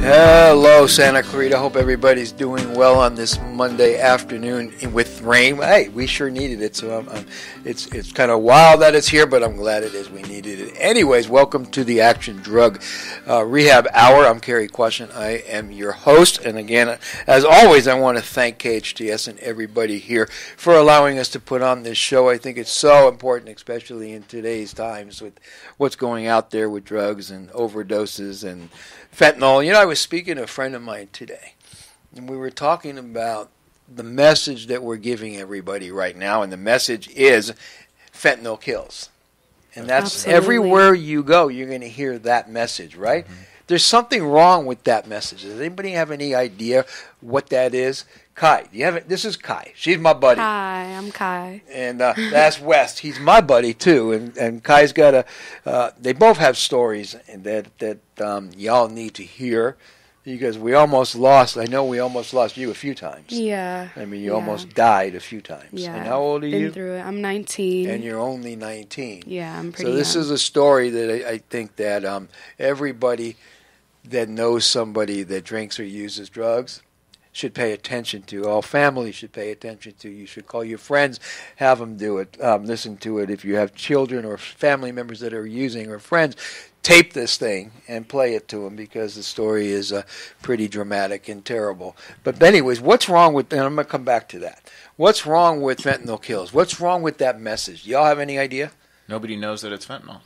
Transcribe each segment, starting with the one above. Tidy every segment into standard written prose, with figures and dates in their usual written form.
Hello, Santa Clarita. Hope everybody's doing well on this Monday afternoon with rain. Hey, we sure needed it, so it's kind of wild that it's here, but I'm glad it is. We needed it. Anyways, welcome to the Action Drug Rehab Hour. I'm Cary Quashen. I am your host, and again, as always, I want to thank KHTS and everybody here for allowing us to put on this show. I think it's so important, especially in today's times with what's going out there with drugs and overdoses and fentanyl. You know, I was speaking to a friend of mine today, and we were talking about the message that we're giving everybody right now, and the message is fentanyl kills. And that's Absolutely. Everywhere you go, you're going to hear that message, right? Mm-hmm. There's something wrong with that message. Does anybody have any idea what that is? Kai, do you have it? This is Kai. She's my buddy. Hi, I'm Kai. And that's West. He's my buddy too. And Kai's got they both have stories that y'all need to hear, because we almost lost. I know we almost lost you a few times. Yeah. I mean, you almost died a few times. Yeah. And how old are you? Been through it. I'm 19. And you're only 19. Yeah, I'm pretty So this young. is a story that I think that everybody that knows somebody that drinks or uses drugs should pay attention to. All families should pay attention to. You should call your friends, have them do it, listen to it. If you have children or family members that are using, or friends, tape this thing and play it to them, because the story is pretty dramatic and terrible. But anyways, what's wrong with, and I'm going to come back to that, what's wrong with fentanyl kills? What's wrong with that message? Do y'all have any idea? Nobody knows that it's fentanyl.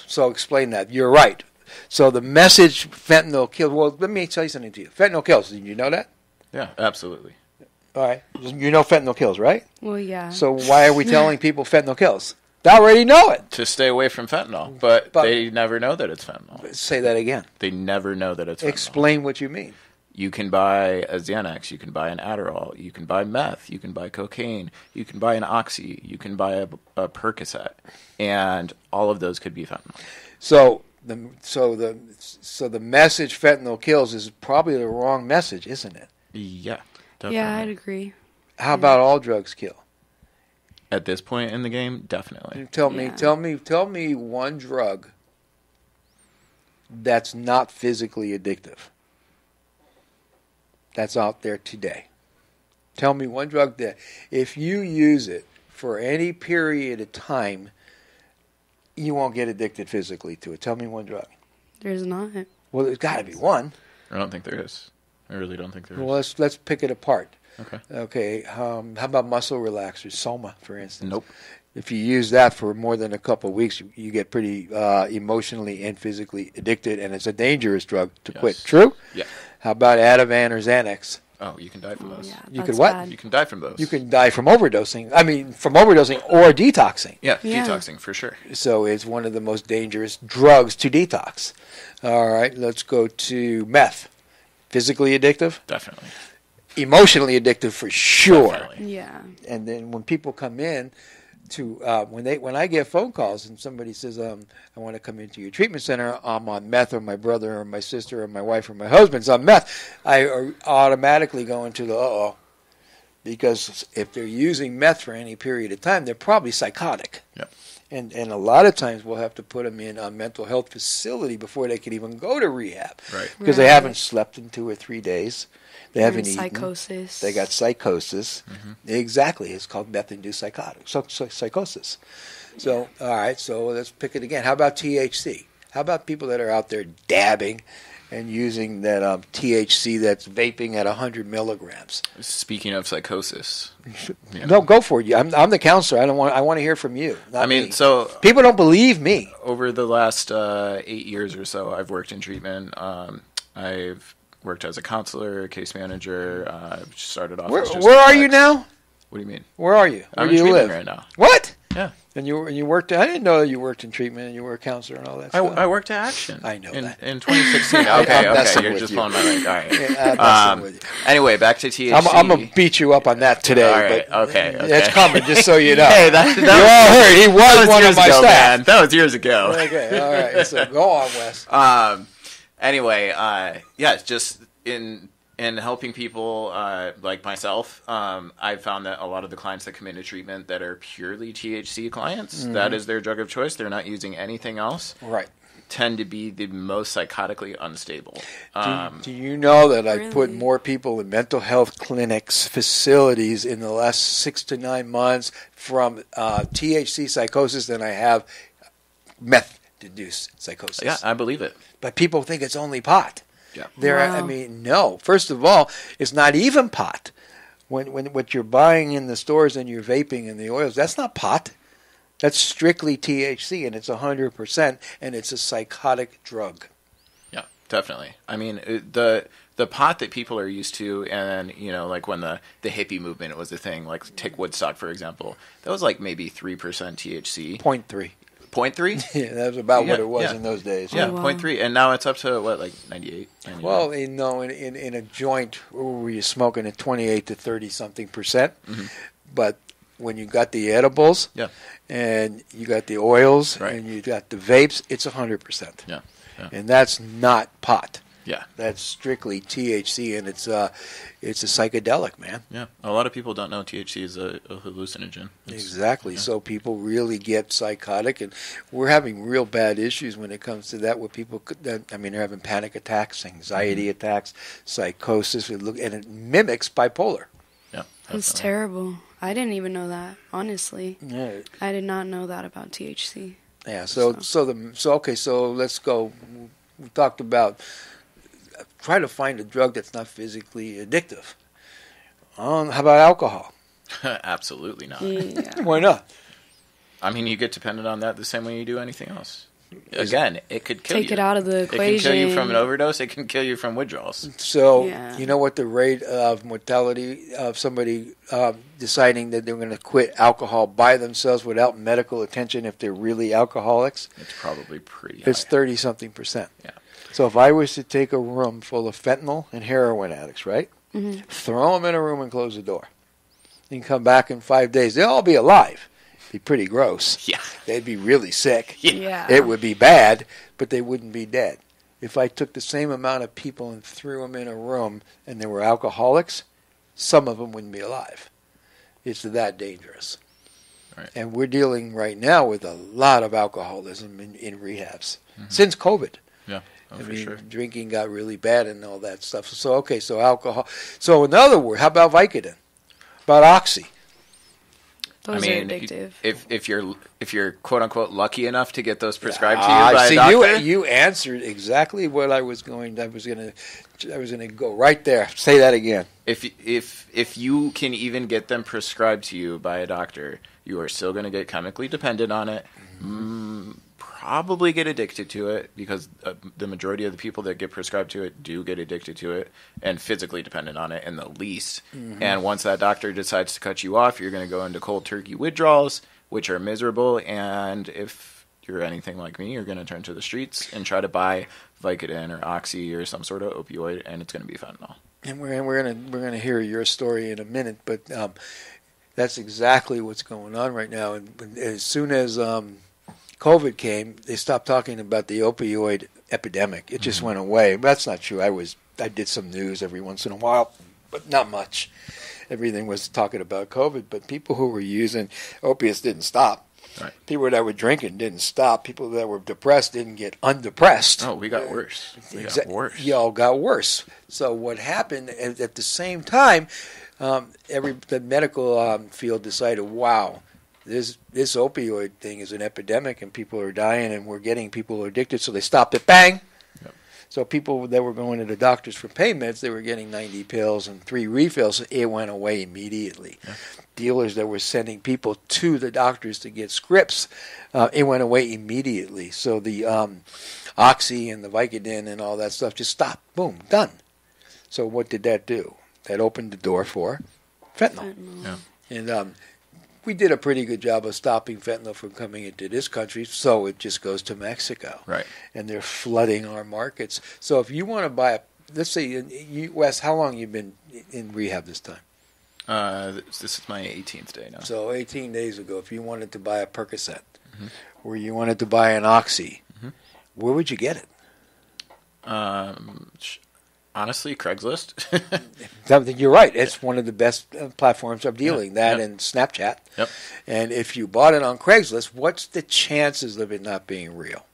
So explain that. You're right. So the message, fentanyl kills, well, let me tell you something to you. Fentanyl kills. Did you know that? Yeah, absolutely. All right. You know fentanyl kills, right? Well, yeah. So why are we telling people fentanyl kills? They already know it. To stay away from fentanyl, but they never know that it's fentanyl. Say that again. They never know that it's fentanyl. Explain what you mean. You can buy a Xanax, you can buy an Adderall, you can buy meth, you can buy cocaine, you can buy an Oxy, you can buy a Percocet, and all of those could be fentanyl. So the message fentanyl kills is probably the wrong message, isn't it? Yeah, definitely. Yeah, I'd agree. How about all drugs kill? At this point in the game, definitely. Tell me one drug that's not physically addictive that's out there today. Tell me one drug that if you use it for any period of time, you won't get addicted physically to it. Tell me one drug. There's not. Well, there's got to be one. I don't think there is. I really don't think there is. Well, let's pick it apart. Okay. Okay. How about muscle relaxers, Soma, for instance? Nope. If you use that for more than a couple of weeks, you get pretty emotionally and physically addicted, and it's a dangerous drug to quit. True? Yeah. How about Ativan or Xanax? Oh, you can die from those. Yeah, You could that's what? bad. You can die from those. You can die from overdosing. I mean, from overdosing or detoxing. Yeah, Yeah. detoxing for sure. So it's one of the most dangerous drugs to detox. All right, let's go to meth. Physically addictive? Definitely. Emotionally addictive for sure. Definitely. Yeah. And then when people come in to when I get phone calls and somebody says, I want to come into your treatment center, I'm on meth, or my brother or my sister or my wife or my husband's on meth, I automatically go into the uh-oh. Because if they're using meth for any period of time, they're probably psychotic. Yep. And a lot of times we'll have to put them in a mental health facility before they can even go to rehab. Right. Because they haven't slept in 2 or 3 days. They haven't eaten. Psychosis. They got psychosis. Mm-hmm. Exactly. It's called meth-induced psychosis. So, all right, so let's pick it again. How about THC? How about people that are out there dabbing and using that THC that's vaping at 100 milligrams? Speaking of psychosis. Yeah. No, go for it. I'm the counselor. I want to hear from you. Not me. So people don't believe me. Over the last 8 years or so, I've worked in treatment. I've worked as a counselor, case manager. Started off. Where are you now? What do you mean? Where are you? Where I'm do in you treatment live right now. What? Yeah. And you worked. I didn't know that you worked in treatment and you were a counselor and all that stuff. I worked at Action. I know that. In 2016. I'm Okay. messing You're with just you. following my link. All right. Yeah, I'm messing with you. Anyway, back to THC. I'm going to beat you up on that today. All right, but okay. It's coming, just so you know. Hey, you all heard. He was one of my ago, staff. man. That was years ago. Okay, all right. So go on, Wes. Anyway, just in helping people like myself, I've found that a lot of the clients that come into treatment that are purely THC clients, that is their drug of choice. They're not using anything else. Right. tend to be the most psychotically unstable. Do you know that I put Really? more people in mental health clinics, facilities in the last 6 to 9 months from THC psychosis than I have meth-induced psychosis? Yeah, I believe it. But people think it's only pot. Yeah. I Wow. mean, no. First of all, it's not even pot. When what you're buying in the stores and you're vaping in the oils, that's not pot. That's strictly THC, and it's 100%, and it's a psychotic drug. Yeah, definitely. I mean, the pot that people are used to, and like when the hippie movement was a thing, like take Woodstock for example, that was like maybe 3% THC. 0.3. 0.3? Yeah, that was about what Yeah, it was yeah. in those days. Yeah, Oh, wow. 0.3, and now it's up to what, like 98? 99? Well, in a joint where you're smoking at 28 to 30 something percent, but when you got the edibles, Yeah. and you got the oils, Right. and you got the vapes, it's 100%. Yeah. And that's not pot. Yeah. That's strictly THC, and it's a psychedelic, man. Yeah. A lot of people don't know THC is a hallucinogen. Exactly. So people really get psychotic, and we're having real bad issues when it comes to that. Where people, they're having panic attacks, anxiety attacks, psychosis, and it mimics bipolar. Yeah. That's definitely. terrible. I didn't even know that, honestly. Yeah. I did not know that about THC. Yeah. So okay. So let's go. We talked about try to find a drug that's not physically addictive. How about alcohol? Absolutely not. Yeah. Why not? I mean, you get dependent on that the same way you do anything else. Again, it could kill you. Take it out of the It can kill you from an equation. overdose. It can kill you from withdrawals. So Yeah. you know what the rate of mortality of somebody deciding that they're going to quit alcohol by themselves without medical attention if they're really alcoholics? It's probably pretty It's high. 30-something percent. Yeah. So if I was to take a room full of fentanyl and heroin addicts, right? Mhm. Throw them in a room and close the door. And come back in 5 days. They'll all be alive. Be pretty gross. Yeah. They'd be really sick. Yeah. It would be bad, but they wouldn't be dead. If I took the same amount of people and threw them in a room and they were alcoholics, some of them wouldn't be alive. It's that dangerous. Right. And we're dealing right now with a lot of alcoholism in rehabs since COVID. Yeah. Oh, I for mean, sure. drinking got really bad and all that stuff. So alcohol. So in other words, how about Vicodin? About Oxy? Those are addictive. if you're quote unquote lucky enough to get those prescribed to you by a doctor, You answered exactly what I was going. I was going to go right there. Say that again. if you can even get them prescribed to you by a doctor, you are still going to get chemically dependent on it. Probably get addicted to it because the majority of the people that get prescribed to it do get addicted to it and physically dependent on it in the least. And once that doctor decides to cut you off, you're going to go into cold turkey withdrawals, which are miserable. And if you're anything like me, you're going to turn to the streets and try to buy Vicodin or Oxy or some sort of opioid, and it's going to be fentanyl. And we're gonna hear your story in a minute, but that's exactly what's going on right now. And as soon as COVID came, they stopped talking about the opioid epidemic. It just went away. That's not true. I did some news every once in a while, but not much. Everything was talking about COVID, but people who were using opiates didn't stop. Right. People that were drinking didn't stop. People that were depressed didn't get undepressed. Oh, we got worse. We got worse. Y'all got worse. So what happened at the same time, the medical field decided, wow, this opioid thing is an epidemic and people are dying and we're getting people addicted. So they stopped it. Bang. Yep. So people that were going to the doctors for pain meds, they were getting 90 pills and 3 refills. It went away immediately. Yeah. Dealers that were sending people to the doctors to get scripts, it went away immediately. So the Oxy and the Vicodin and all that stuff just stopped. Boom, done. So what did that do? That opened the door for fentanyl. Yeah. And we did a pretty good job of stopping fentanyl from coming into this country, so it just goes to Mexico. Right. And they're flooding our markets. So if you want to buy let's say, Wes, how long you been in rehab this time? This is my 18th day now. So 18 days ago, if you wanted to buy a Percocet, or you wanted to buy an Oxy, where would you get it? Honestly, Craigslist. You're right. It's one of the best platforms of dealing. And Snapchat. Yep. And if you bought it on Craigslist, what's the chances of it not being real?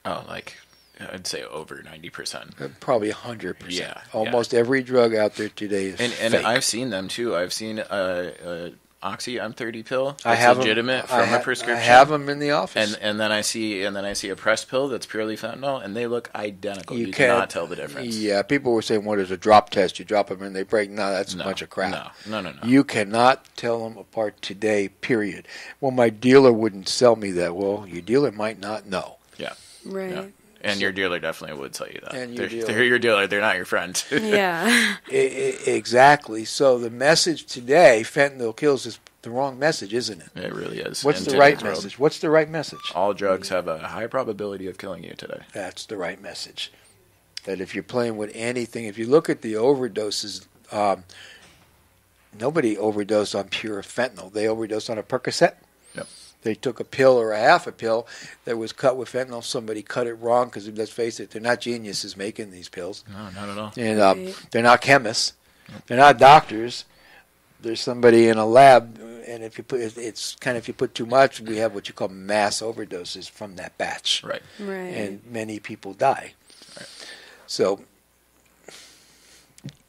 Oh, like I'd say over 90%. Probably 100%. Yeah. Almost every drug out there today is and fake. I've seen them too. I've seen Oxy M30 pill that's I have legitimate from a prescription. I have them in the office. And then I see a pressed pill that's purely fentanyl, and they look identical. You cannot tell the difference. Yeah, people were saying, "What is a drop test? You drop them and they break." No, that's a bunch of crap. No. You cannot tell them apart today. Period. Well, my dealer wouldn't sell me that. Well, your dealer might not know. Yeah. Right. Yeah. And your dealer definitely would tell you that. And they're your dealer. They're not your friend. Yeah. Exactly. So the message today, fentanyl kills, is the wrong message, isn't it? It really is. What's the right message? What's the right message? All drugs have a high probability of killing you today. That's the right message. That if you're playing with anything, if you look at the overdoses, nobody overdosed on pure fentanyl. They overdosed on a Percocet. Yep. They took a pill or a half a pill that was cut with fentanyl. Somebody cut it wrong because, let's face it, they're not geniuses making these pills. No, not at all. And they're not chemists. They're not doctors. There's somebody in a lab, and if you put too much, we have what you call mass overdoses from that batch. Right. And many people die. Right. So,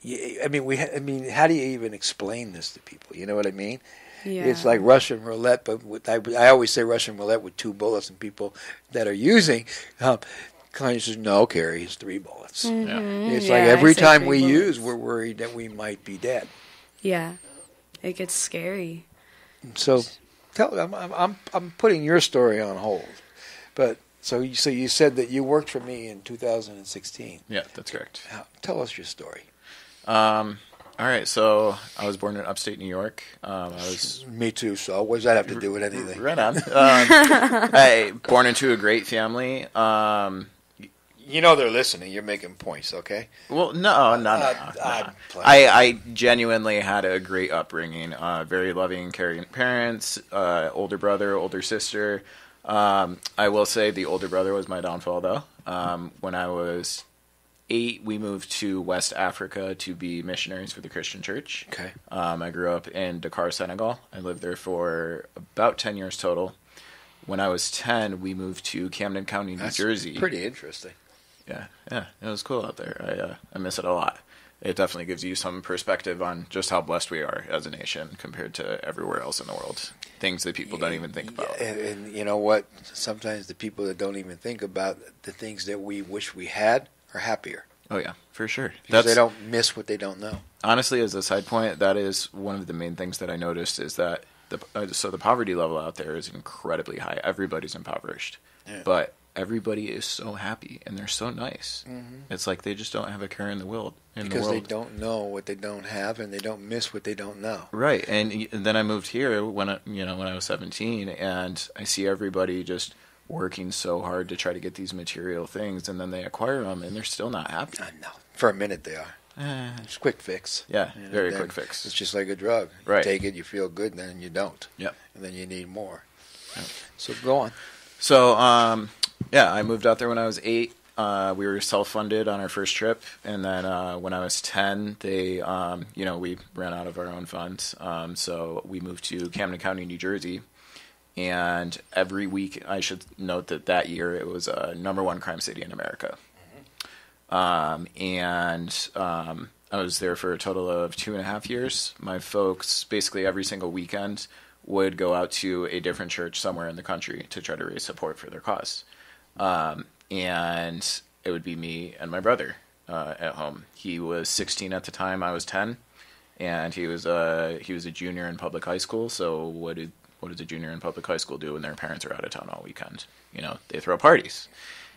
how do you even explain this to people? You know what I mean? Yeah. It's like Russian roulette, but I always say Russian roulette with 2 bullets, and people that are using kind of says, "No, Cary, it's 3 bullets." Mm-hmm. It's like every time we use, we're worried that we might be dead. Yeah, it gets scary. So, I'm putting your story on hold, but so you said that you worked for me in 2016. Yeah, that's correct. Tell us your story. All right, so I was born in upstate New York. Me too. So what does that have to do with anything? Right on. I born into a great family. You know they're listening. You're making points, okay? Well, no. I genuinely had a great upbringing. Very loving, caring parents. Older brother, older sister. I will say the older brother was my downfall, though. When I was 8, we moved to West Africa to be missionaries for the Christian church. Okay. I grew up in Dakar, Senegal. I lived there for about 10 years total. When I was 10, we moved to Camden County, New Jersey. Pretty interesting. Yeah, it was cool out there. I miss it a lot. It definitely gives you some perspective on just how blessed we are as a nation compared to everywhere else in the world. Things that people don't even think about. And you know what? Sometimes the people that don't even think about the things that we wish we had are happier. Oh, yeah, for sure. Because they don't miss what they don't know. Honestly, as a side point, that is one of the main things that I noticed is that the poverty level out there is incredibly high. Everybody's impoverished. Yeah. But everybody is so happy, and they're so nice. Mm-hmm. It's like they just don't have a care in the world. Because they don't know what they don't have, and they don't miss what they don't know. Right, and then I moved here when I was 17, and I see everybody just working so hard to try to get these material things, and then they acquire them, and they're still not happy. No, for a minute they are. It's a quick fix. Yeah, very quick fix. It's just like a drug. Right. You take it, you feel good, and then you don't. Yep. And then you need more. Yep. So go on. So, I moved out there when I was 8. We were self-funded on our first trip, and then when I was 10, they, we ran out of our own funds. So we moved to Camden County, New Jersey. And every week, I should note that year it was #1 crime city in America. Mm-hmm. I was there for a total of 2.5 years. My folks, basically every single weekend, would go out to a different church somewhere in the country to try to raise support for their cause. And it would be me and my brother at home. He was 16 at the time. I was 10, and he was a junior in public high school. So what does a junior in public high school do when their parents are out of town all weekend? They throw parties.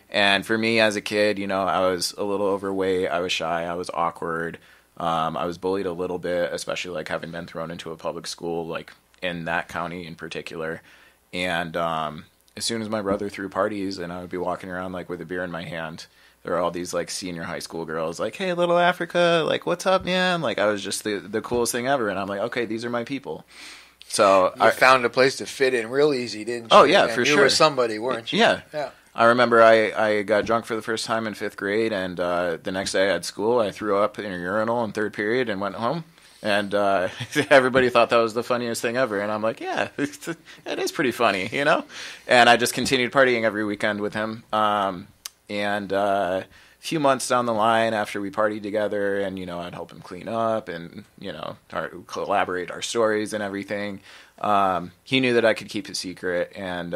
And for me as a kid, I was a little overweight. I was shy. I was awkward. I was bullied a little bit, especially like having been thrown into a public school, like in that county in particular. And as soon as my brother threw parties and I would be walking around like with a beer in my hand, there were all these like senior high school girls like, "Hey, little Africa, like, what's up, man?" Like, I was just the coolest thing ever. And I'm like, okay, these are my people. So I found a place to fit in real easy, didn't you? Oh, yeah, for sure. You were somebody, weren't you? Yeah. I remember I got drunk for the first time in 5th grade, and the next day I had school. I threw up in a urinal in 3rd period and went home. And everybody thought that was the funniest thing ever. And I'm like, yeah, it is pretty funny, And I just continued partying every weekend with him. And a few months down the line, after we partied together, and I'd help him clean up, and collaborate our stories and everything. He knew that I could keep a secret, and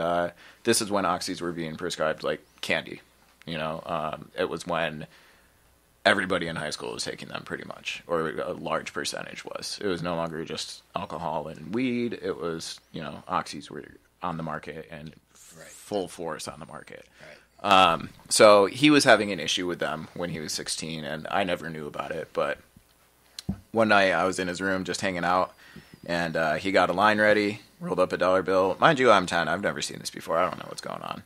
this is when oxys were being prescribed like candy. It was when everybody in high school was taking them, pretty much, or a large percentage was. It was no longer just alcohol and weed. It was, oxys were on the market and full force on the market. Right. So he was having an issue with them when he was 16, and I never knew about it. But one night I was in his room just hanging out, and he got a line ready, rolled up a $1 bill. Mind you, I'm 10. I've never seen this before. I don't know what's going on.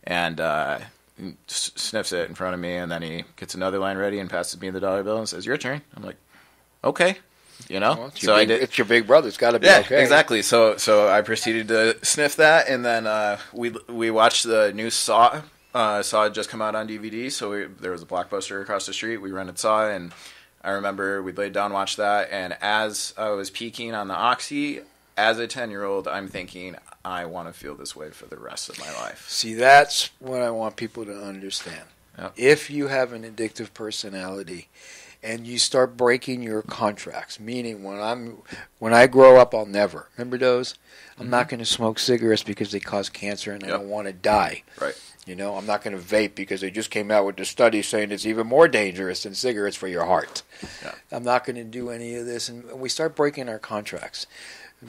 And sniffs it in front of me, and then he gets another line ready and passes me the $1 bill and says, "Your turn." I'm like, "Okay." Well, I did. It's your big brother. It's got to be okay. Exactly. So I proceeded to sniff that, and then we watched the new Saw. Saw had just come out on DVD, so there was a Blockbuster across the street. We rented Saw, and I remember we laid down, watched that, and as I was peaking on the Oxy, as a 10-year-old, I'm thinking, I want to feel this way for the rest of my life. See, that's what I want people to understand. Yep. If you have an addictive personality and you start breaking your contracts, meaning when I grow up, I'll never. Remember those? I'm not going to smoke cigarettes because they cause cancer and I don't want to die. Right. I'm not going to vape because they just came out with the study saying it's even more dangerous than cigarettes for your heart. Yeah. I'm not going to do any of this. And we start breaking our contracts.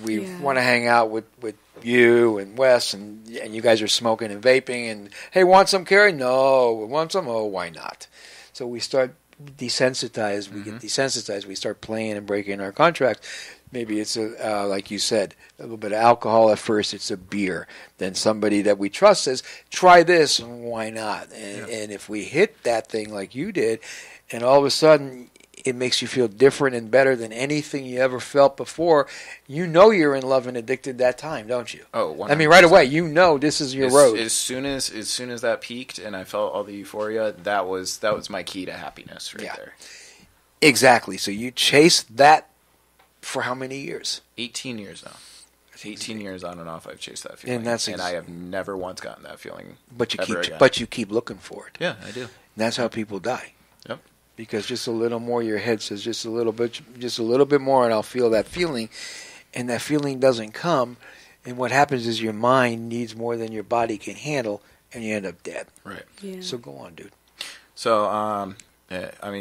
We want to hang out with you and Wes, and you guys are smoking and vaping, and, hey, want some, Cary? No. Want some? Oh, why not? So we start desensitized. We get desensitized. We start playing and breaking our contracts. Maybe it's, like you said, a little bit of alcohol at first. It's a beer. Then somebody that we trust says, try this, and why not? And if we hit that thing like you did, and all of a sudden it makes you feel different and better than anything you ever felt before, you're in love and addicted that time, don't you? Oh, 100%. I mean, right away, this is your road. As soon as that peaked and I felt all the euphoria, that was my key to happiness there. Exactly. So you chased that for how many years? 18 years now. 18 years on and off, I've chased that feeling, and I have never once gotten that feeling. But you keep looking for it. Yeah, I do. And that's how people die. Yep. Because just a little more, your head says just a little bit more, and I'll feel that feeling, and that feeling doesn't come, and what happens is your mind needs more than your body can handle, and you end up dead. Right. Yeah. So go on, dude. So,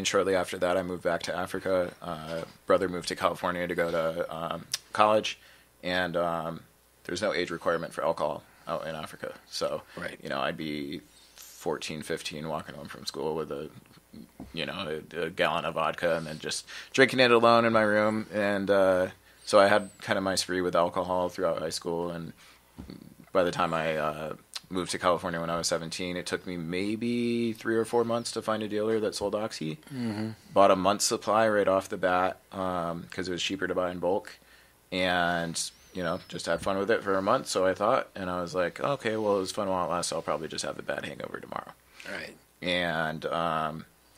shortly after that, I moved back to Africa. Brother moved to California to go to college, and there's no age requirement for alcohol out in Africa. So, I'd be 14, 15, walking home from school with a gallon of vodka and then just drinking it alone in my room. And so I had kind of my spree with alcohol throughout high school. And by the time I moved to California when I was 17, it took me maybe 3 or 4 months to find a dealer that sold Oxy. Mm-hmm. Bought a month's supply right off the bat because it was cheaper to buy in bulk. And, just had fun with it for a month, so I thought. And I was like, okay, well, it was fun while it lasts, so I'll probably just have the bad hangover tomorrow. Right. And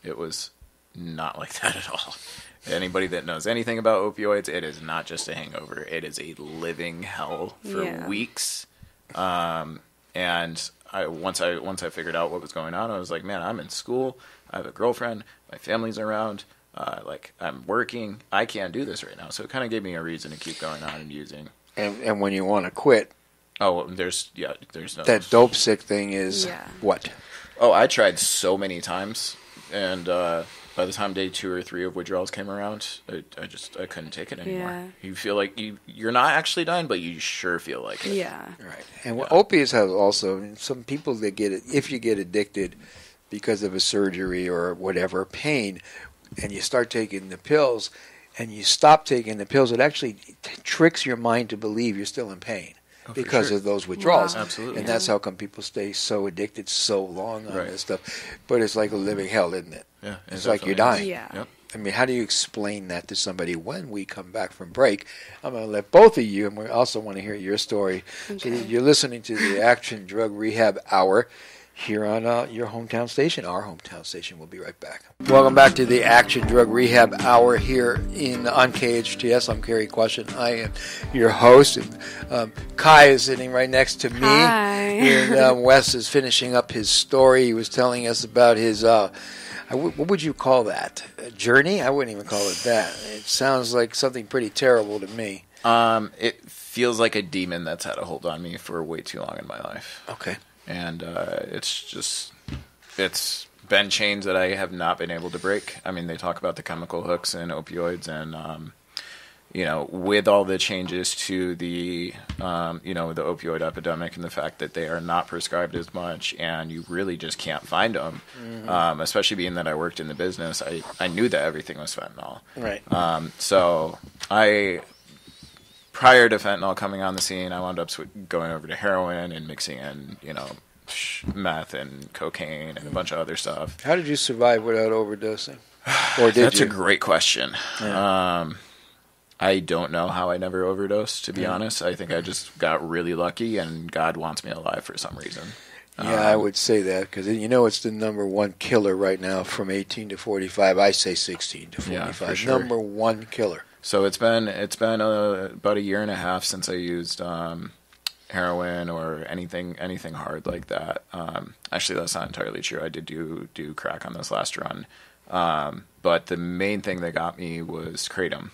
it was not like that at all. Anybody that knows anything about opioids, it is not just a hangover. It is a living hell for weeks. And once I figured out what was going on, I was like, man, I'm in school. I have a girlfriend. My family's around. I'm working. I can't do this right now. So it kind of gave me a reason to keep going on and using. And when you want to quit, there's no that dope sick thing is what? Oh, I tried so many times, and by the time day 2 or 3 of withdrawals came around, I couldn't take it anymore. Yeah. You feel like you're not actually dying, but you sure feel like it. Yeah. Right. And what opiates have also, some people that get it, if you get addicted because of a surgery or whatever, pain, and you start taking the pills, and you stop taking the pills, it actually tricks your mind to believe you're still in pain. Because of those withdrawals. Wow. Absolutely. And that's how come people stay so addicted so long on this stuff. But it's like a living hell, isn't it? Yeah. It's like you're dying. Yeah. Yep. I mean, how do you explain that to somebody when we come back from break? I'm going to let both of you, and we also want to hear your story. Okay. So you're listening to the Action Drug Rehab Hour here on your hometown station, our hometown station. We'll be right back. Welcome back to the Action Drug Rehab Hour here on KHTS. I'm Cary Quashen. I am your host. And, Kai is sitting right next to me. Hi. And Wes is finishing up his story. He was telling us about his, what would you call that? A journey? I wouldn't even call it that. It sounds like something pretty terrible to me. It feels like a demon that's had a hold on me for way too long in my life. Okay. And it's been chains that I have not been able to break. I mean, they talk about the chemical hooks and opioids, and with all the changes to the the opioid epidemic and the fact that they are not prescribed as much, and you really just can't find them. Mm-hmm. Especially being that I worked in the business, I knew that everything was fentanyl. Right. Prior to fentanyl coming on the scene, I wound up going over to heroin and mixing in, meth and cocaine and a bunch of other stuff. How did you survive without overdosing? Or did That's you? a great question. Yeah. I don't know how I never overdosed, to be honest. I think I just got really lucky, and God wants me alive for some reason. Yeah, I would say that because it's the number one killer right now from 18 to 45. I say 16 to 45. Yeah, for sure. Number one killer. So it's been about a year and a half since I used heroin or anything hard like that. Actually, that's not entirely true. I did do crack on this last run, but the main thing that got me was kratom.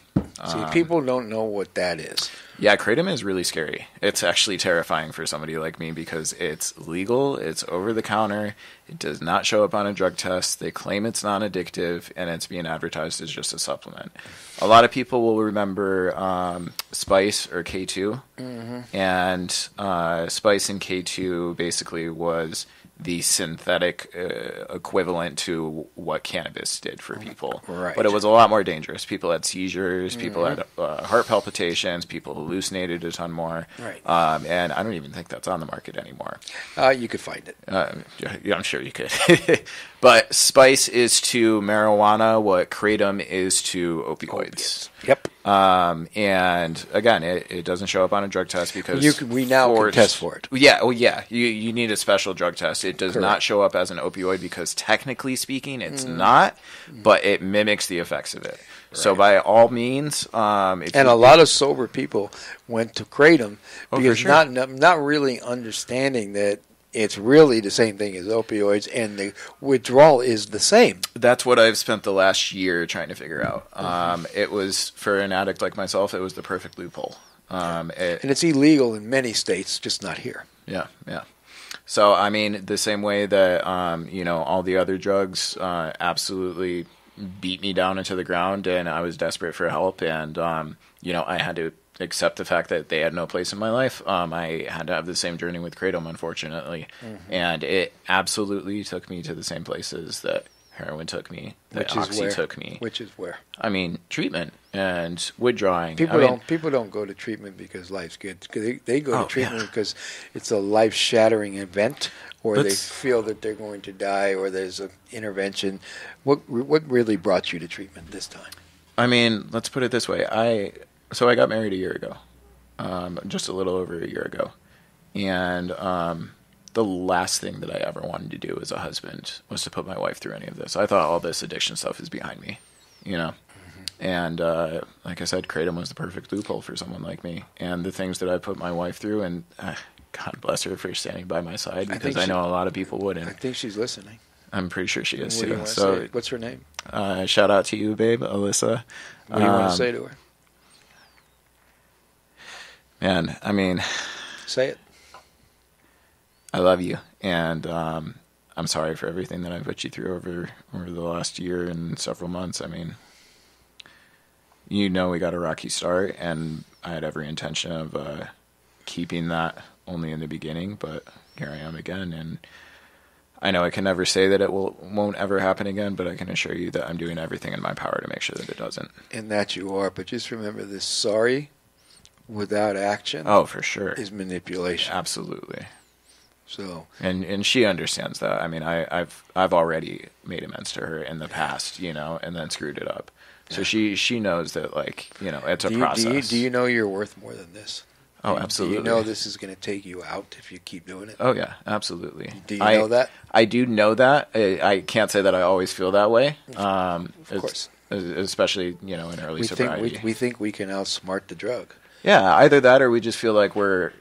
See, people don't know what that is. Yeah, kratom is really scary. It's actually terrifying for somebody like me because it's legal, it's over the counter, it does not show up on a drug test, they claim it's non-addictive, and it's being advertised as just a supplement. A lot of people will remember Spice or K2, mm-hmm. and Spice and K2 basically was the synthetic equivalent to what cannabis did for people. Right. But it was a lot more dangerous. People had seizures, people had heart palpitations, people hallucinated a ton more. Right. And I don't even think that's on the market anymore. You could find it. Yeah, I'm sure you could. But Spice is to marijuana what kratom is to opioids. Yep. And again, it doesn't show up on a drug test because we now can test for it. Yeah, well, yeah, you need a special drug test. It does Correct. not show up as an opioid because technically speaking, it's not, but it mimics the effects of it. Right. So by all means, a lot of sober people went to kratom because sure. not really understanding that it's really the same thing as opioids, and the withdrawal is the same. That's what I've spent the last year trying to figure out. It was, for an addict like myself, it was the perfect loophole. And it's illegal in many states, just not here. Yeah, yeah. So, I mean, the same way that, all the other drugs absolutely beat me down into the ground, and I was desperate for help, and, I had to accept the fact that they had no place in my life. I had to have the same journey with kratom, unfortunately, and it absolutely took me to the same places that heroin took me, that Oxy took me. Which is where? I mean, treatment and withdrawing. People don't go to treatment because life's good. They go to treatment because it's a life-shattering event, or they feel that they're going to die, or there's an intervention. What really brought you to treatment this time? I mean, let's put it this way. I got married a year ago, just a little over a year ago. And the last thing that I ever wanted to do as a husband was to put my wife through any of this. I thought all this addiction stuff is behind me, And like I said, kratom was the perfect loophole for someone like me. And the things that I put my wife through, and God bless her for standing by my side, because I know a lot of people wouldn't. I think she's listening. I'm pretty sure she is, too. Do you so, what's her name? Shout out to you, babe, Alyssa. What do you want to say to her? Man, I mean... Say it. I love you, and I'm sorry for everything that I put you through over the last year and several months. I mean, we got a rocky start, and I had every intention of keeping that only in the beginning, but here I am again, and I know I can never say that it won't ever happen again, but I can assure you that I'm doing everything in my power to make sure that it doesn't. And that you are, but just remember this: sorry without action, for sure, is manipulation. Absolutely. So and she understands that. I mean, I've already made amends to her in the past, and then screwed it up. So she knows that, it's a process. Do you know you're worth more than this? Oh, Do absolutely. you know this is going to take you out if you keep doing it? Oh, yeah, absolutely. Do you know that? I do know that. I can't say that I always feel that way. Of course. Especially, in early sobriety. We think we can outsmart the drug. Yeah, either that or we just feel like we're,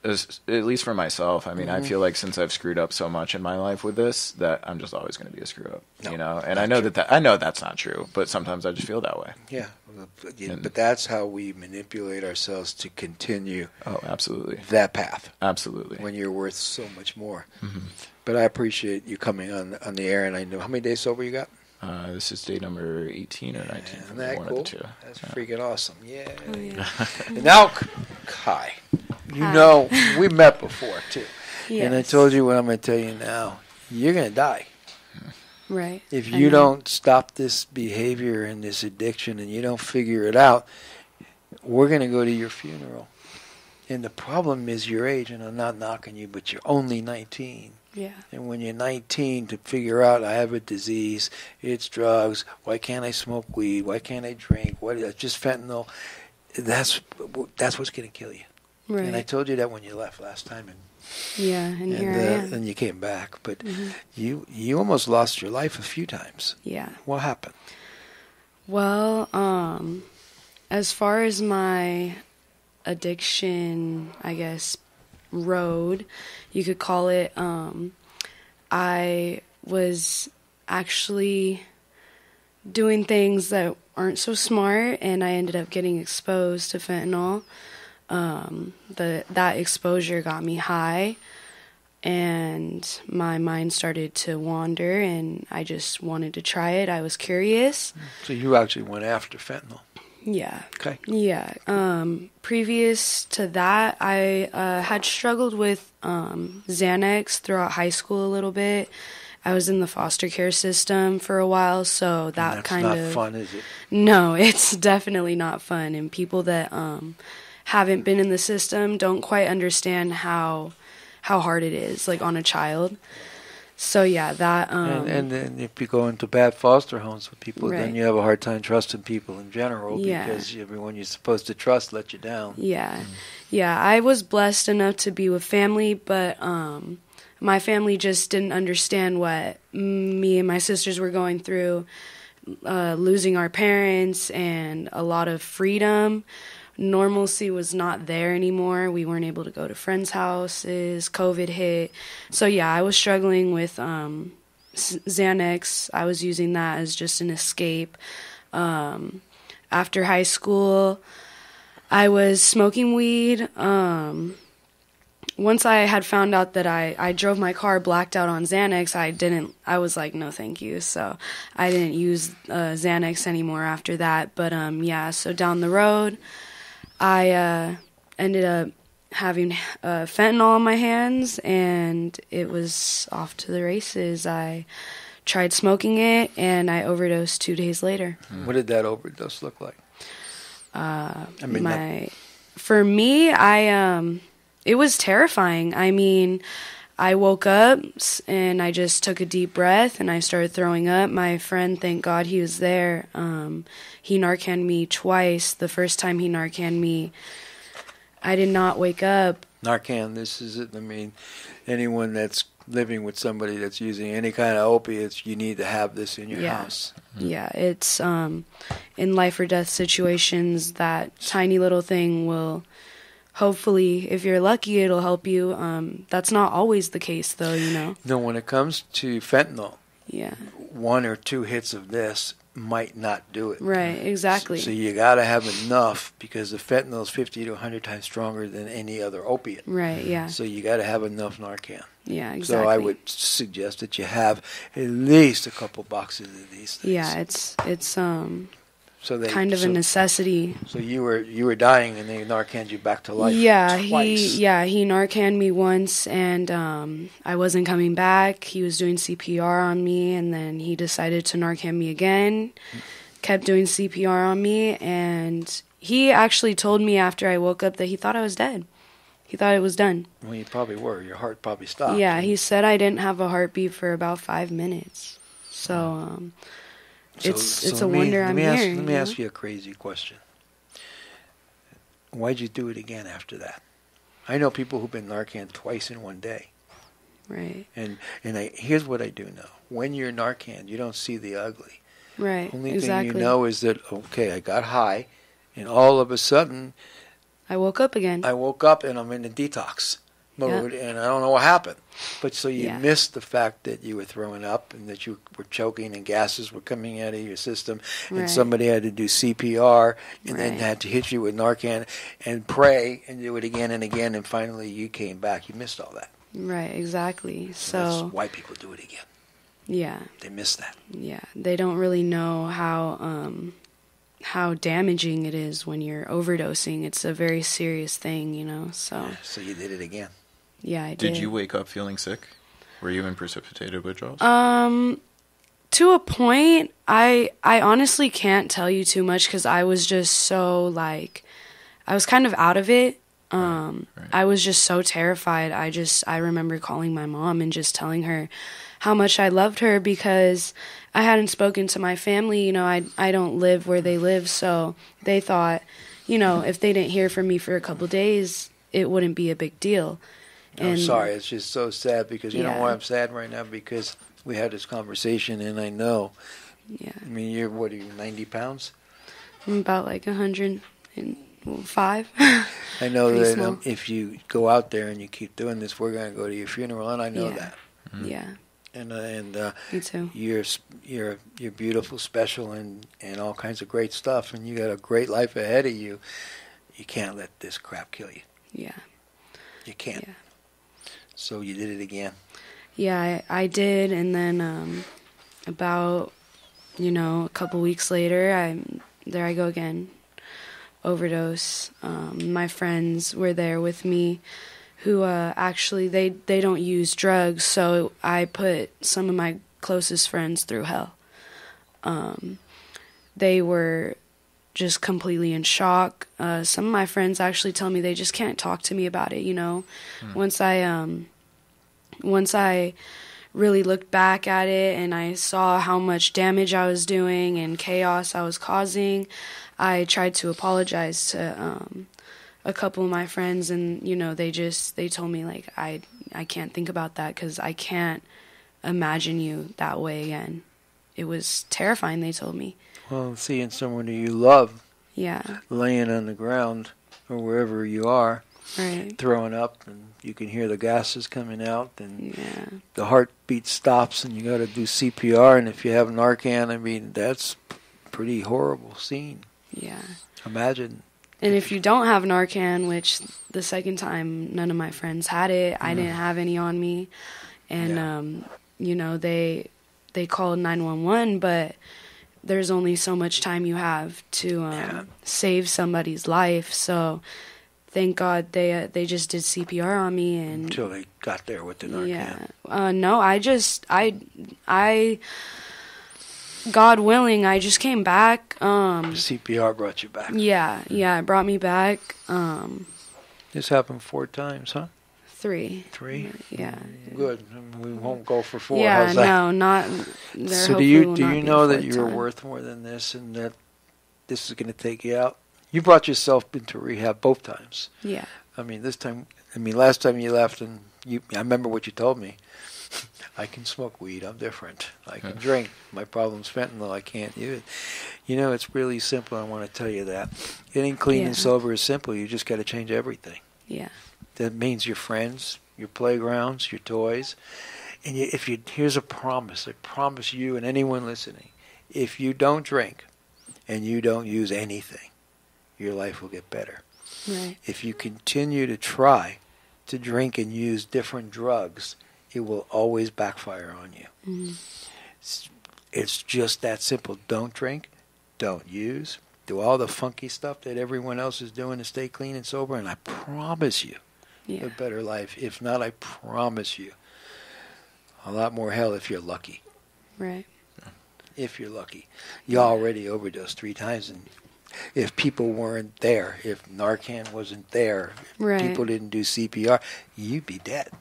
at least for myself, I mean, I feel like since I've screwed up so much in my life with this, that I'm just always going to be a screw up, And I know I know that's not true, but sometimes I just feel that way. Yeah, but that's how we manipulate ourselves to continue. Oh, absolutely. That path. Absolutely. When you're worth so much more. But I appreciate you coming on the air, and I know how many days sober you got. This is day number 18 or 19. Isn't that one cool? Of the two. That's freaking awesome. Yeah. Oh, yeah. And now, Kai, we met before, too. Yes. And I told you what I'm going to tell you now. You're going to die. Right. If you don't stop this behavior and this addiction and you don't figure it out, we're going to go to your funeral. And the problem is your age, and I'm not knocking you, but you're only 19. Yeah. And when you're 19, to figure out I have a disease, it's drugs, why can't I smoke weed, why can't I drink, just fentanyl, that's what's going to kill you. Right. And I told you that when you left last time. And here I am. And you came back. But you almost lost your life a few times. Yeah. What happened? Well, as far as my addiction, I guess, road, you could call it, I was actually doing things that aren't so smart, and I ended up getting exposed to fentanyl. That exposure got me high, and my mind started to wander, and I just wanted to try it. I was curious. So you actually went after fentanyl. Yeah. Okay. Yeah. Previous to that, I had struggled with Xanax throughout high school a little bit. I was in the foster care system for a while, so that kind of... That's not fun, is it? No, it's definitely not fun. And people that haven't been in the system don't quite understand how hard it is, like on a child. So yeah, that and then if you go into bad foster homes with people, Right. then you have a hard time trusting people in general Yeah. because everyone you're supposed to trust let you down. Yeah. Yeah, I was blessed enough to be with family, but my family just didn't understand what me and my sisters were going through, losing our parents and a lot of freedom. Normalcy was not there anymore. We weren't able to go to friends' houses. COVID hit. So yeah, I was struggling with Xanax. I was using that as just an escape. After high school, I was smoking weed. Once I had found out that I drove my car blacked out on Xanax, I was like, no thank you. So I didn't use Xanax anymore after that. But yeah, so down the road, I ended up having fentanyl on my hands, and it was off to the races. I tried smoking it, and I overdosed 2 days later. What did that overdose look like? For me, it was terrifying. I mean, I woke up and I just took a deep breath and I started throwing up. My friend, thank God he was there. He Narcaned me twice. The first time he Narcaned me, I did not wake up. Narcan, this is it. I mean, anyone that's living with somebody that's using any kind of opiates, you need to have this in your house. Yeah, it's in life or death situations, that tiny little thing will... Hopefully, if you're lucky, it'll help you. That's not always the case, though, No, when it comes to fentanyl, Yeah. 1 or 2 hits of this might not do it. Right, exactly. So you got to have enough, because the fentanyl is 50 to 100 times stronger than any other opiate. Right, yeah. So you got to have enough Narcan. Yeah, exactly. So I would suggest that you have at least a couple boxes of these things. Yeah, it's kind of a necessity. So you were dying, and they Narcaned you back to life. Yeah, twice. he Narcaned me once, and I wasn't coming back. He was doing CPR on me, and then he decided to Narcan me again. Kept doing CPR on me, and he actually told me after I woke up that he thought I was dead. He thought it was done. Well, you probably were. Your heart probably stopped. Yeah, he said I didn't have a heartbeat for about 5 minutes. So, it's a wonder I'm here. Let me ask you a crazy question. Why'd you do it again after that? I know people who've been Narcan twice in one day. Right. And here's what I do know. When you're Narcan, you don't see the ugly. Right. Only exactly. thing you know is that, okay, I got high, and all of a sudden, I woke up again. I woke up and I'm in a detox mode, and I don't know what happened. But so you missed the fact that you were throwing up and that you were choking and gases were coming out of your system, and somebody had to do CPR and then had to hit you with Narcan and pray and do it again and again, and finally you came back. You missed all that. Right, exactly. So that's why people do it again. Yeah. They miss that. Yeah. They don't really know how damaging it is when you're overdosing. It's a very serious thing, you know. So you did it again. Yeah, I did. Did you wake up feeling sick? Were you in precipitated withdrawals? To a point, I honestly can't tell you too much because I was just so like, I was kind of out of it. I was just so terrified. I remember calling my mom and just telling her how much I loved her because I hadn't spoken to my family. You know, I don't live where they live, so they thought, you know, if they didn't hear from me for a couple days, it wouldn't be a big deal. I'm sorry. It's just so sad because you know why I'm sad right now? Because we had this conversation and I know. Yeah. I mean, you're, what are you, 90 pounds? I'm about like 105. I know that if you go out there and you keep doing this, we're going to go to your funeral, and I know that. Mm-hmm. Yeah. And me too. You're beautiful, special, and all kinds of great stuff, and you got a great life ahead of you. You can't let this crap kill you. Yeah. You can't. Yeah. So you did it again. Yeah, I did, and then about, you know, a couple weeks later, there I go again, overdose. My friends were there with me, who actually they don't use drugs, so I put some of my closest friends through hell. They were just completely in shock. Some of my friends actually tell me they just can't talk to me about it, you know. Once I really looked back at it and I saw how much damage I was doing and chaos I was causing, I tried to apologize to a couple of my friends, and you know, they told me like I can't think about that because I can't imagine you that way again. It was terrifying, they told me. Well, seeing someone who you love laying on the ground or wherever you are, throwing up, and you can hear the gases coming out, and the heartbeat stops, and you got to do CPR, and if you have Narcan, I mean, that's a pretty horrible scene. Yeah. Imagine. And if you don't have Narcan, which the second time none of my friends had it, I didn't have any on me, and you know, they called 911, but there's only so much time you have to save somebody's life. So thank God they just did CPR on me, and until they got there with the Narcan. No, I God willing, I just came back. CPR brought you back. Yeah, it brought me back. This happened 4 times, huh? 3. 3? Yeah. Good. We won't go for 4. Yeah, how's that? no, not. So do you know that you're worth more than this, and that this is going to take you out? You brought yourself into rehab both times. Yeah. I mean, last time you left, and I remember what you told me. I can smoke weed. I'm different. I can drink. My problem's fentanyl. I can't use it. You know, it's really simple. I want to tell you that. Getting clean and sober is simple. You just got to change everything. Yeah. That means your friends, your playgrounds, your toys. And here's a promise. I promise you and anyone listening. If you don't drink and you don't use anything, your life will get better. Right. If you continue to try to drink and use different drugs, it will always backfire on you. Mm-hmm. It's just that simple. Don't drink. Don't use. Do all the funky stuff that everyone else is doing to stay clean and sober, and I promise you a better life. If not, I promise you a lot more hell if you're lucky. Right. If you're lucky. You already overdosed 3 times, and if people weren't there, if Narcan wasn't there, if people didn't do CPR, you'd be dead.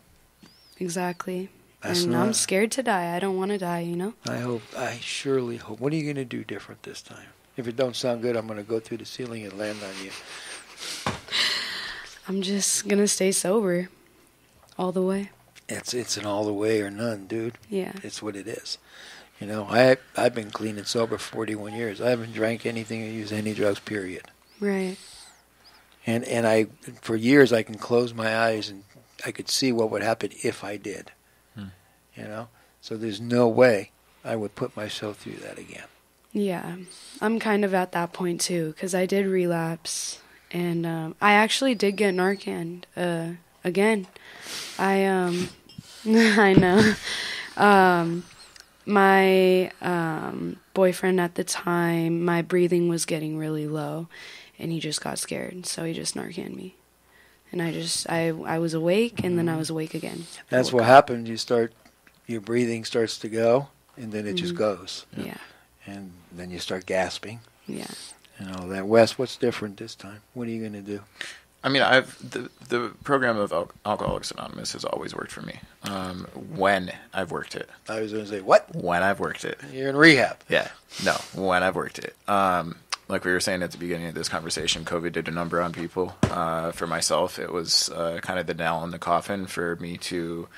Exactly. I'm scared to die. I don't want to die, you know? I surely hope. What are you going to do different this time? If it don't sound good, I'm going to go through the ceiling and land on you. I'm just going to stay sober all the way. It's an all the way or none, dude. Yeah. It's what it is. You know, I've been clean and sober for 41 years. I haven't drank anything or used any drugs, period. Right. And I, for years, I can close my eyes and I could see what would happen if I did. You know? So there's no way I would put myself through that again. Yeah. I'm kind of at that point, too, because I did relapse. And I actually did get Narcan again. I know. My boyfriend at the time, my breathing was getting really low, and he just got scared, so he just Narcaned me. And I was awake, and then I was awake again. That's what happens. Your breathing starts to go, and then it just goes. Yeah. And then you start gasping. Yeah. And all that. Wes, what's different this time? What are you going to do? I mean, the program of Alcoholics Anonymous has always worked for me. When I've worked it. I was going to say, what? When I've worked it. You're in rehab. Yeah. No, when I've worked it. Like we were saying at the beginning of this conversation, COVID did a number on people. For myself, it was kind of the nail in the coffin for me to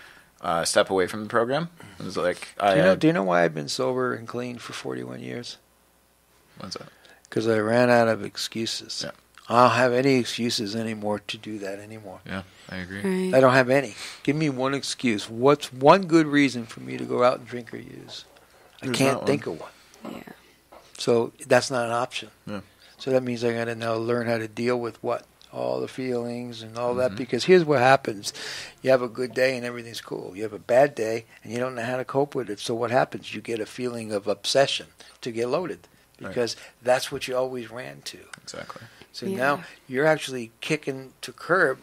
step away from the program. It was like do you know why I've been sober and clean for 41 years? What's that? Because I ran out of excuses. Yeah. I don't have any excuses anymore to do that anymore. Yeah, I agree. Right. I don't have any. Give me one excuse. What's one good reason for me to go out and drink or use? I can't think of one. Yeah. So that's not an option. Yeah. So that means I got to now learn how to deal with what? All the feelings and all that. Because here's what happens. You have a good day and everything's cool. You have a bad day and you don't know how to cope with it. So what happens? You get a feeling of obsession to get loaded. Because that's what you always ran to. Exactly. So now you're actually kicking to curb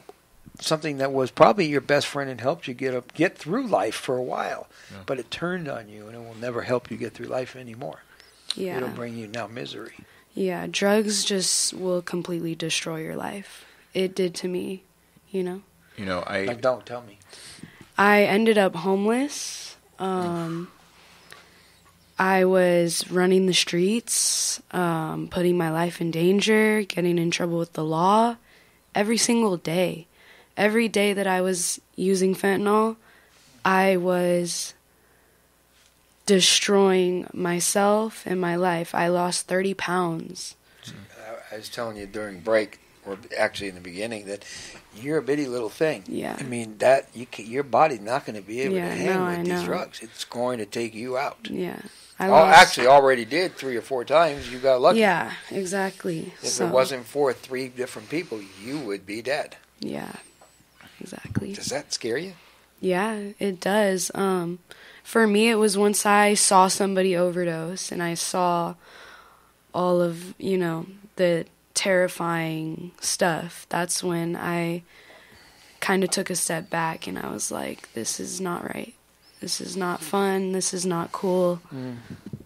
something that was probably your best friend and helped you get through life for a while. Yeah. But it turned on you and it will never help you get through life anymore. Yeah. It'll bring you now misery. Yeah, drugs just will completely destroy your life. It did to me, you know? Like, don't tell me. I ended up homeless. I was running the streets, putting my life in danger, getting in trouble with the law every single day. Every day that I was using fentanyl, I was destroying myself and my life. I lost 30 pounds. I was telling you during break, or actually in the beginning, that you're a bitty little thing. Yeah. I mean, your body's not going to be able to hang with these drugs. It's going to take you out. Yeah. Actually, already did 3 or 4 times. You got lucky. Yeah, exactly. If it wasn't for 3 different people, you would be dead. Yeah, exactly. Does that scare you? Yeah, it does. For me, it was once I saw somebody overdose and I saw all of, the terrifying stuff. That's when I kind of took a step back and I was like, this is not right. This is not fun. This is not cool.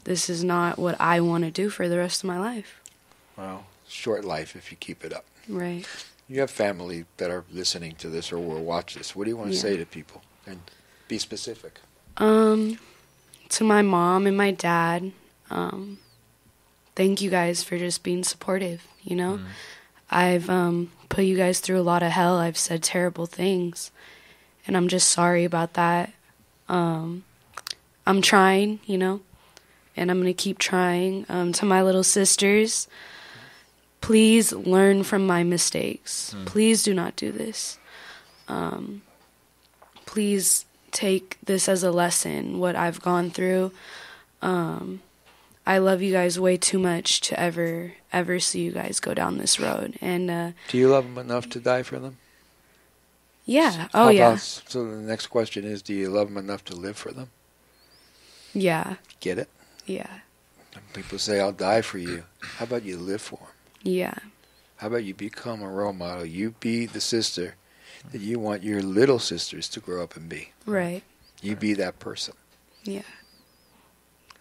This is not what I want to do for the rest of my life. Well, short life if you keep it up. Right. You have family that are listening to this or will watch this. What do you want to say to people? And be specific. To my mom and my dad, thank you guys for just being supportive, I've put you guys through a lot of hell. I've said terrible things, and I'm just sorry about that. I'm trying, and I'm going to keep trying. To my little sisters, please learn from my mistakes. Please do not do this. Please take this as a lesson, what I've gone through. I love you guys way too much to ever see you guys go down this road. And do you love them enough to die for them? Yeah. Oh, yeah. So the next question is, do you love them enough to live for them? Yeah. Get it? Yeah. People say, I'll die for you. How about you live for them? Yeah. How about you become a role model? You be the sister that you want your little sisters to grow up and be. Right. You be that person. Yeah.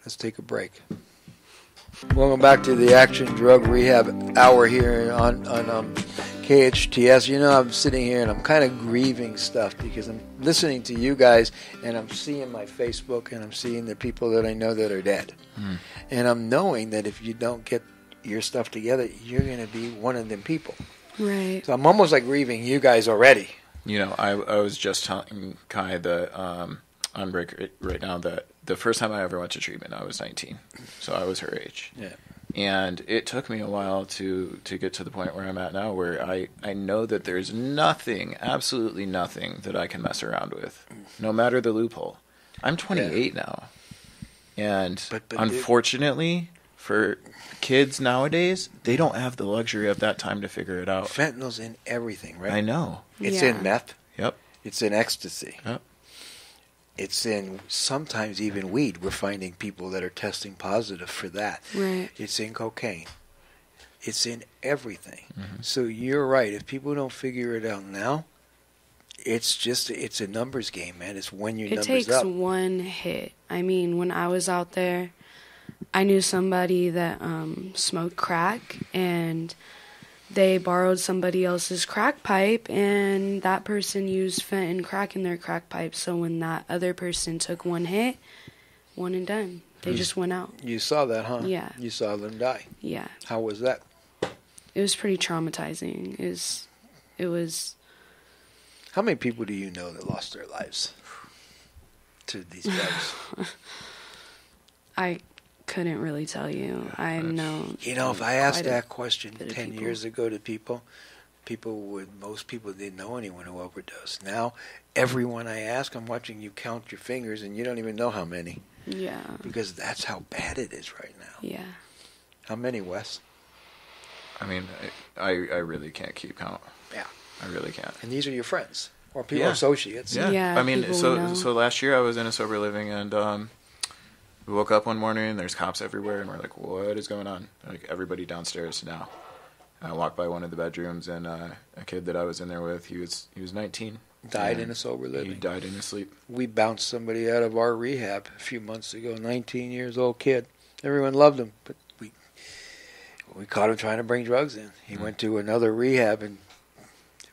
Let's take a break. Welcome back to the Action Drug Rehab Hour here on KHTS. I'm sitting here and I'm kind of grieving stuff because I'm listening to you guys and I'm seeing my Facebook and I'm seeing the people that I know that are dead. And I'm knowing that if you don't get your stuff together, you're going to be one of them people. Right. So I'm almost like grieving you guys already. You know, I was just telling Kai that on break right now that the first time I ever went to treatment, I was 19, so I was her age. Yeah. And it took me a while to get to the point where I'm at now, where I know that there's nothing, absolutely nothing, that I can mess around with, no matter the loophole. I'm 28 now. And but unfortunately, for kids nowadays, they don't have the luxury of that time to figure it out. Fentanyl's in everything, right? I know. It's Yeah. in meth. Yep. It's in ecstasy. Yep. It's in sometimes even weed. We're finding people that are testing positive for that. Right. It's in cocaine. It's in everything. Mm-hmm. So you're right. If people don't figure it out now, it's a numbers game, man. It's when your numbers It takes up. one hit. I mean, when I was out there, I knew somebody that smoked crack, and they borrowed somebody else's crack pipe, and that person used fent and crack in their crack pipe. So when that other person took one hit, one and done. They just went out. You saw that, huh? Yeah. You saw them die. Yeah. How was that? It was pretty traumatizing. It was How many people do you know that lost their lives to these drugs? I couldn't really tell you. I know. You know, if I asked quite a that question bit of 10 people. years ago to most people didn't know anyone who overdosed. Now, everyone I ask, I'm watching you count your fingers, and you don't even know how many. Yeah. Because that's how bad it is right now. Yeah. How many, Wes? I mean, I really can't keep count. Yeah. I really can't. And these are your friends or people, Yeah. associates. Yeah. Yeah, I mean, people we know. so last year I was in a sober living, and we woke up one morning and there's cops everywhere, and we're like, what is going on? Like, everybody downstairs now. I walked by one of the bedrooms, and a kid that I was in there with, he was 19. Died and in a sober He living. died in his sleep. We bounced somebody out of our rehab a few months ago, 19 years old kid. Everyone loved him, but we caught him trying to bring drugs in. He went to another rehab, and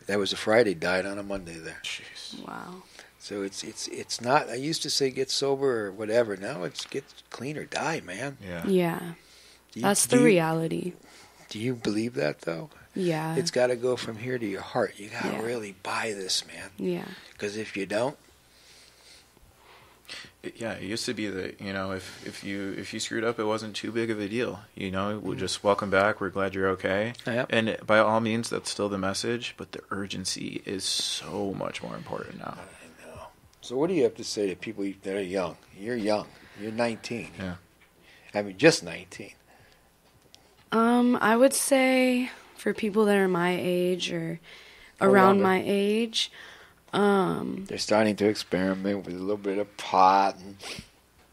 that was a Friday, died on a Monday there. Jeez. Wow. So it's not, I used to say get sober or whatever. Now it's get clean or die, man. Yeah. Yeah. Do you- That's do the you- reality. Do you believe that, though? Yeah. It's got to go from here to your heart. You got to Yeah. really buy this, man. Yeah. Because if you don't, Yeah, it used to be that, you know, if you screwed up, it wasn't too big of a deal. You know, we'll just welcome back. We're glad you're okay. Yep. And by all means, that's still the message. But the urgency is so much more important now. I know. So what do you have to say to people that are young? You're young. You're 19. Yeah. I mean, just 19. I would say for people that are my age or around younger. my age, They're starting to experiment with a little bit of pot, and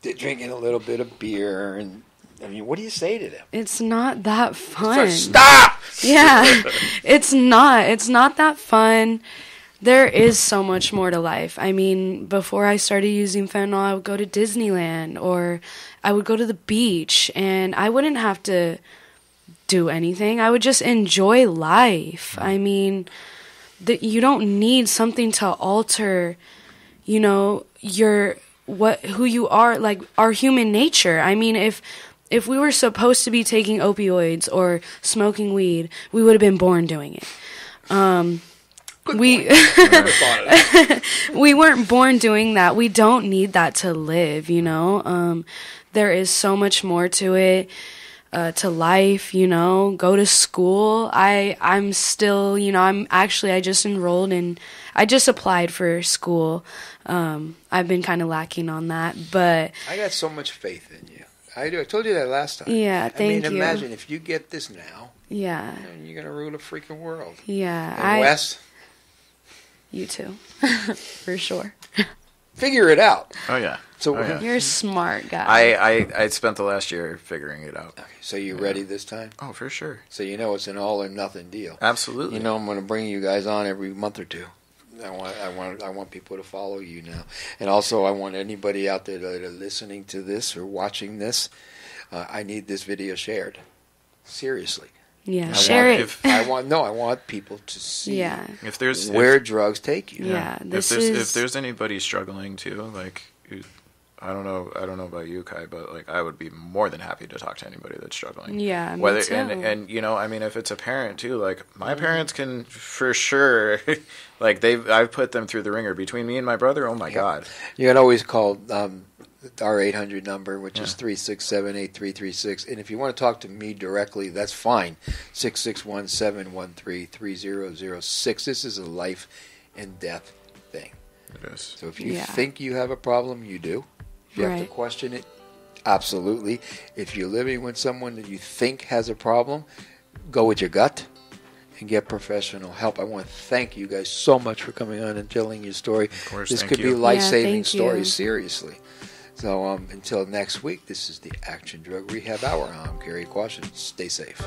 they're drinking a little bit of beer. And I mean, what do you say to them? it's not that fun. Stop! Yeah. It's not that fun. There is so much more to life. I mean, before I started using fentanyl, I would go to Disneyland or I would go to the beach, and I wouldn't have to do anything. I would just enjoy life. I mean, you don't need something to alter, you know, who you are, like our human nature. I mean, if we were supposed to be taking opioids or smoking weed, we would have been born doing it. We weren't born doing that. We don't need that to live, you know. There is so much more to it. To life, you know, go to school. I'm still, you know, I just enrolled and I just applied for school. I've been kind of lacking on that, but I got so much faith in you. I do. I told you that last time. Yeah, thank I mean, you. imagine if you get this now, yeah, you're going to rule the freaking world. yeah. And Wes, You too, for sure. figure it out. Oh, yeah. So Oh, yeah. You're a smart guy. I spent the last year figuring it out. Okay, so you ready this time? Oh, for sure. So you know it's an all or nothing deal. Absolutely. You know I'm going to bring you guys on every month or two. I want people to follow you now, and also I want anybody out there that are listening to this or watching this. I need this video shared. Seriously. yeah, I share want, it. I want people to see Yeah, If there's where drugs take you. yeah. if there's anybody struggling too, like I don't know about you, Kai, but like I would be more than happy to talk to anybody that's struggling. Yeah, me Whether too. and you know, I mean, if it's a parent too, like my parents can for sure, like I've put them through the ringer. Between me and my brother, oh my God. You can always call our 800 number, which is 367-8336. And if you want to talk to me directly, that's fine. 661-713-3006. This is a life and death thing. It is. So if you think you have a problem, you do. If you have to Right. question it, absolutely. If you're living with someone that you think has a problem, go with your gut and get professional help. I want to thank you guys so much for coming on and telling your story. Of course, This thank could you. be life-saving thank you. stories, seriously. So until next week, this is the Action Drug Rehab Hour. I'm Cary Quashen. Stay safe.